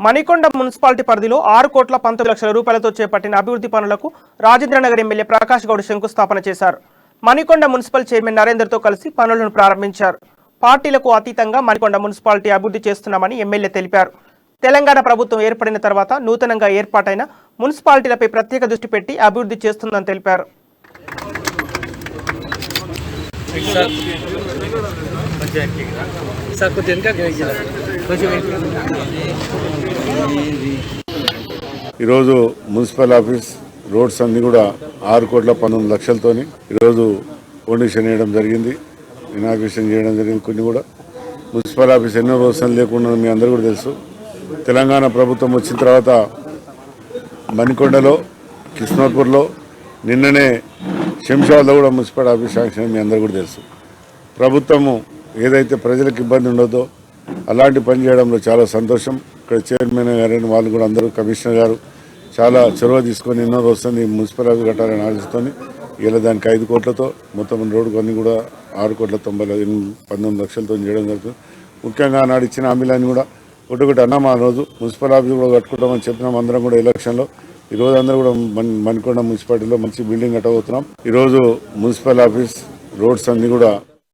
Manikonda municipality పరిధిలో 6,19,00,000 రూపాయలతో చేపట్టిన అభివృద్ధి పనులకు రాజేంద్రనగర్ ఎమ్మెల్యే ప్రకాష్ గౌడ్ శంకుస్థాపన చేశారు. మణికొండ మున్సిపల్ చైర్మన్ నరేందర్తో కలిసి పనులను ప్రారంభించారు. పార్టీలకు అతీతంగా మణికొండ మున్సిపాలిటీ అభివృద్ధి చేస్తున్నామని ఎమ్మెల్యే తెలిపారు. తెలంగాణ ప్రభుత్వం ఏర్పడిన తర్వాత నూతనంగా ఏర్పాటైన మున్సిపాలిటీలపై ప్రత్యేక దృష్టి పెట్టి అభివృద్ధి చేస్తుందని తెలిపారు. ఈరోజు మున్సిపల్ ఆఫీస్ రోడ్స్ అన్ని కూడా 6,19,00,000 ఈరోజు ఫౌండేషన్ వేయడం జరిగింది, ఇనాగ్రేషన్ చేయడం జరిగింది. కొన్ని కూడా మున్సిపల్ ఆఫీస్ ఎన్నో రోజులు లేకుండా మీ అందరూ కూడా తెలుసు. తెలంగాణ ప్రభుత్వం వచ్చిన తర్వాత మణికొండలో, కిస్మత్పూర్లో, నిన్ననే శంషాబాద్లో కూడా మున్సిపల్ ఆఫీస్ శాంక్షన్ మీ అందరూ కూడా తెలుసు. ప్రభుత్వము ఏదైతే ప్రజలకు ఇబ్బంది ఉండదో అలాంటి పని చేయడంలో చాలా సంతోషం. ఇక్కడ చైర్మన్ గారు వాళ్ళు కూడా అందరూ, కమిషనర్ గారు చాలా చొరవ తీసుకొని ఎన్నో రోజులు మున్సిపల్ ఆఫీస్ కట్టాలని ఆలోచిస్తుంది. ఇలా దానికి 5 కోట్లతో మొత్తం రోడ్డు అన్ని కూడా 6,19,00,000 చేయడం జరుగుతుంది. ముఖ్యంగా నాడు ఇచ్చిన హామీలన్నీ కూడా ఒకటి అన్నాం. ఆ రోజు మున్సిపల్ ఆఫీస్ కూడా కట్టుకుంటామని చెప్పినాం అందరం కూడా ఎలక్షన్లో. ఈరోజు అందరూ కూడా మణికొండ మున్సిపాలిటీలో మంచి బిల్డింగ్ కట్టబోతున్నాం. ఈరోజు మున్సిపల్ ఆఫీస్ రోడ్స్ అన్ని కూడా